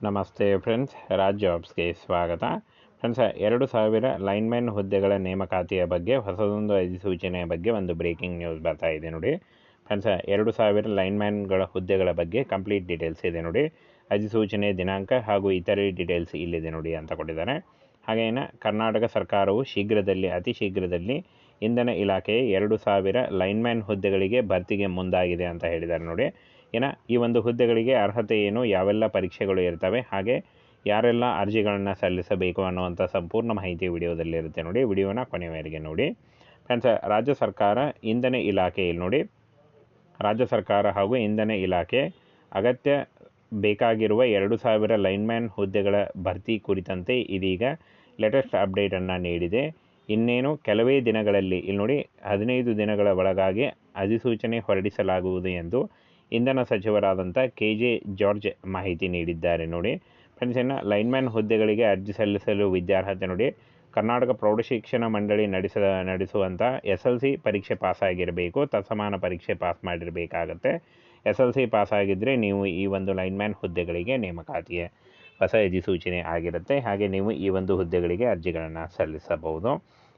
ನಮಸ್ತೆ ಫ್ರೆಂಡ್ಸ್, ರಾಜ್ ಜಾಬ್ಸ್ಗೆ ಸ್ವಾಗತ. Friends, 2000 lineman ಹುದ್ದೆಗಳ ನೇಮಕಾತಿಯ ಬಗ್ಗೆ ಹೊಸದೊಂದು ಅಧಿಸೂಚನೆಯ ಬಗ್ಗೆ ಒಂದು ಬ್ರೇಕಿಂಗ್ ನ್ಯೂಸ್ ಬರ್ತಾ ಇದೆ ನೋಡಿ. ಫ್ರೆಂಡ್ಸ್, 2000 ಲೈನ್ಮ್ಯಾನ್ಗಳ ಹುದ್ದೆಗಳ ಬಗ್ಗೆ ಕಂಪ್ಲೀಟ್ ಡೀಟೇಲ್ಸ್ ಇದೆ ನೋಡಿ. ಅಧಿಸೂಚನೆ ದಿನಾಂಕ ಹಾಗೂ ಇತರೆ ಡೀಟೇಲ್ಸ್ ಇಲ್ಲಿದೆ ನೋಡಿ ಅಂತ ಕೊಟ್ಟಿದ್ದಾರೆ. ಹಾಗೇನ ಕರ್ನಾಟಕ ಸರ್ಕಾರವು ಅತಿ ಶೀಘ್ರದಲ್ಲಿ ಇಂಧನ ಇಲಾಖೆಯ 2000 ಲೈನ್ಮ್ಯಾನ್ ಹುದ್ದೆಗಳಿಗೆ ಭರ್ತಿಗೆ ಮುಂದಾಗಿದೆ ಅಂತ ಹೇಳಿದ್ದಾರೆ ನೋಡಿ. ಈ ಒಂದು ಹುದ್ದೆಗಳಿಗೆ ಅರ್ಹತೆ ಏನು, ಯಾವೆಲ್ಲ ಪರೀಕ್ಷೆಗಳು ಇರ್ತವೆ, ಹಾಗೆ ಯಾರೆಲ್ಲ ಅರ್ಜಿಗಳನ್ನು ಸಲ್ಲಿಸಬೇಕು ಅನ್ನುವಂಥ ಸಂಪೂರ್ಣ ಮಾಹಿತಿ ವಿಡಿಯೋದಲ್ಲಿರುತ್ತೆ ನೋಡಿ. ವಿಡಿಯೋನ ಕೊನೆಯವರೆಗೆ ನೋಡಿ. ಫ್ರೆಂಡ್ಸ್, ರಾಜ್ಯ ಸರ್ಕಾರ ಹಾಗೂ ಇಂಧನ ಇಲಾಖೆ ಅಗತ್ಯ ಬೇಕಾಗಿರುವ 2000 ಲೈನ್ಮ್ಯಾನ್ ಹುದ್ದೆಗಳ ಭರ್ತಿ ಕುರಿತಂತೆ ಇದೀಗ ಲೇಟೆಸ್ಟ್ ಅಪ್ಡೇಟನ್ನು ನೀಡಿದೆ. ಇನ್ನೇನು ಕೆಲವೇ ದಿನಗಳಲ್ಲಿ 15 ದಿನಗಳ ಒಳಗಾಗಿ ಅಧಿಸೂಚನೆ ಹೊರಡಿಸಲಾಗುವುದು ಎಂದು ಇಂಧನ ಸಚಿವರಾದಂಥ KJ ಜಾರ್ಜ್ ಮಾಹಿತಿ ನೀಡಿದ್ದಾರೆ ನೋಡಿ. ಫ್ರೆಂಡ್ಸ್, ಇನ್ನು ಲೈನ್ಮ್ಯಾನ್ ಹುದ್ದೆಗಳಿಗೆ ಅರ್ಜಿ ಸಲ್ಲಿಸಲು ವಿದ್ಯಾರ್ಹತೆ ನೋಡಿ, ಕರ್ನಾಟಕ ಪ್ರೌಢಶಿಕ್ಷಣ ಮಂಡಳಿ ನಡೆಸುವಂಥ SLC ಪರೀಕ್ಷೆ ಪಾಸಾಗಿರಬೇಕು, ತತ್ಸಮಾನ ಪರೀಕ್ಷೆ ಪಾಸ್ ಮಾಡಿರಬೇಕಾಗತ್ತೆ. SLC ಪಾಸಾಗಿದ್ದರೆ ನೀವು ಈ ಒಂದು ಲೈನ್ಮ್ಯಾನ್ ಹುದ್ದೆಗಳಿಗೆ ನೇಮಕಾತಿಯ ಹೊಸ ಅಧಿಸೂಚನೆ ಆಗಿರುತ್ತೆ. ಹಾಗೆ ನೀವು ಈ ಒಂದು ಹುದ್ದೆಗಳಿಗೆ ಅರ್ಜಿಗಳನ್ನು ಸಲ್ಲಿಸಬಹುದು.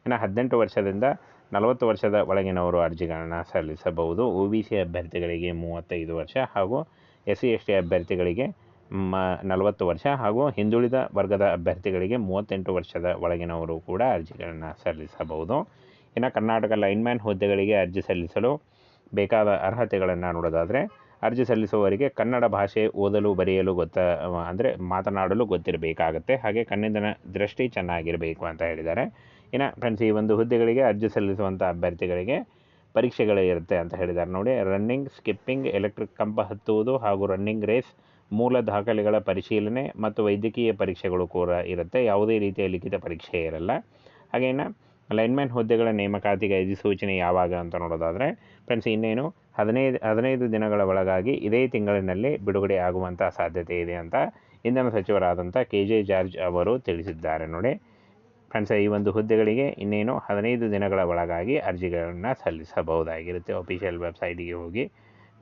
ಇನ್ನು 18 ವರ್ಷದಿಂದ 40 ವರ್ಷದ ಒಳಗಿನವರು ಅರ್ಜಿಗಳನ್ನು ಸಲ್ಲಿಸಬಹುದು. OBC ಅಭ್ಯರ್ಥಿಗಳಿಗೆ 35 ವರ್ಷ ಹಾಗೂ SC ST ಅಭ್ಯರ್ಥಿಗಳಿಗೆ 40 ವರ್ಷ ಹಾಗೂ ಹಿಂದುಳಿದ ವರ್ಗದ ಅಭ್ಯರ್ಥಿಗಳಿಗೆ 38 ವರ್ಷದ ಒಳಗಿನವರು ಕೂಡ ಅರ್ಜಿಗಳನ್ನು ಸಲ್ಲಿಸಬಹುದು. ಇನ್ನು ಕರ್ನಾಟಕ ಲೈನ್ಮ್ಯಾನ್ ಹುದ್ದೆಗಳಿಗೆ ಅರ್ಜಿ ಸಲ್ಲಿಸಲು ಬೇಕಾದ ಅರ್ಹತೆಗಳನ್ನು ನೋಡೋದಾದರೆ, ಅರ್ಜಿ ಸಲ್ಲಿಸುವವರಿಗೆ ಕನ್ನಡ ಭಾಷೆ ಓದಲು ಬರೆಯಲು ಮಾತನಾಡಲು ಗೊತ್ತಿರಬೇಕಾಗತ್ತೆ. ಹಾಗೆ ಕಣ್ಣಿನ ದೃಷ್ಟಿ ಚೆನ್ನಾಗಿರಬೇಕು ಅಂತ ಹೇಳಿದ್ದಾರೆ. ಇನ್ನು ಫ್ರೆಂಡ್ಸ್, ಈ ಒಂದು ಹುದ್ದೆಗಳಿಗೆ ಅರ್ಜಿ ಸಲ್ಲಿಸುವಂಥ ಅಭ್ಯರ್ಥಿಗಳಿಗೆ ಪರೀಕ್ಷೆಗಳು ಇರುತ್ತೆ ಅಂತ ಹೇಳಿದ್ದಾರೆ ನೋಡಿ. ರನ್ನಿಂಗ್, ಸ್ಕಿಪ್ಪಿಂಗ್, ಎಲೆಕ್ಟ್ರಿಕ್ ಕಂಬ ಹತ್ತುವುದು ಹಾಗೂ ರನ್ನಿಂಗ್ ರೇಸ್, ಮೂಲ ದಾಖಲೆಗಳ ಪರಿಶೀಲನೆ ಮತ್ತು ವೈದ್ಯಕೀಯ ಪರೀಕ್ಷೆಗಳು ಕೂಡ ಇರುತ್ತೆ. ಯಾವುದೇ ರೀತಿಯ ಲಿಖಿತ ಪರೀಕ್ಷೆ ಇರಲ್ಲ. ಹಾಗೇನು ಲೈನ್ಮ್ಯಾನ್ ಹುದ್ದೆಗಳ ನೇಮಕಾತಿಗೆ ಅಧಿಸೂಚನೆ ಯಾವಾಗ ಅಂತ ನೋಡೋದಾದರೆ, ಫ್ರೆಂಡ್ಸ್, ಇನ್ನೇನು 15 ದಿನಗಳ ಒಳಗಾಗಿ ಇದೇ ತಿಂಗಳಿನಲ್ಲಿ ಬಿಡುಗಡೆ ಆಗುವಂಥ ಸಾಧ್ಯತೆ ಇದೆ ಅಂತ ಇಂಧನ ಸಚಿವರಾದಂಥ KJ ಜಾರ್ಜ್ ಅವರು ತಿಳಿಸಿದ್ದಾರೆ ನೋಡಿ. ಫ್ರೆಂಡ್ಸ್, ಈ ಒಂದು ಹುದ್ದೆಗಳಿಗೆ ಇನ್ನೇನು 15 ದಿನಗಳ ಒಳಗಾಗಿ ಅರ್ಜಿಗಳನ್ನು ಸಲ್ಲಿಸಬಹುದಾಗಿರುತ್ತೆ. ಅಫಿಷಿಯಲ್ ವೆಬ್ಸೈಟಿಗೆ ಹೋಗಿ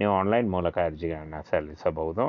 ನೀವು ಆನ್ಲೈನ್ ಮೂಲಕ ಅರ್ಜಿಗಳನ್ನು ಸಲ್ಲಿಸಬಹುದು.